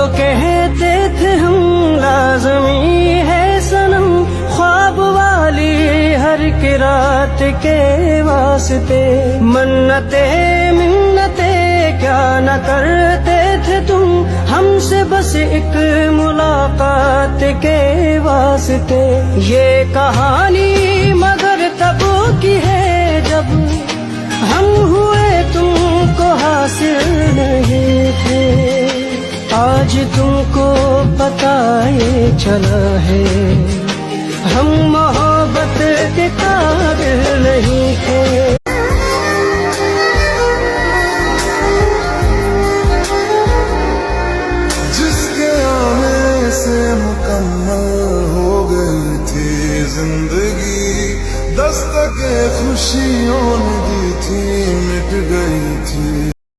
कहते थे हम लाज़मी है सनम, ख्वाब वाली हर की रात के वास्ते। मन्नते मिन्नते क्या न करते थे तुम हमसे, बस एक मुलाकात के वास्ते। ये कहानी मगर तब की है जब हम हुए तुमको हासिल नहीं थे। आज तुमको पता ये चला है हम मोहब्बत के काबिल नहीं थे।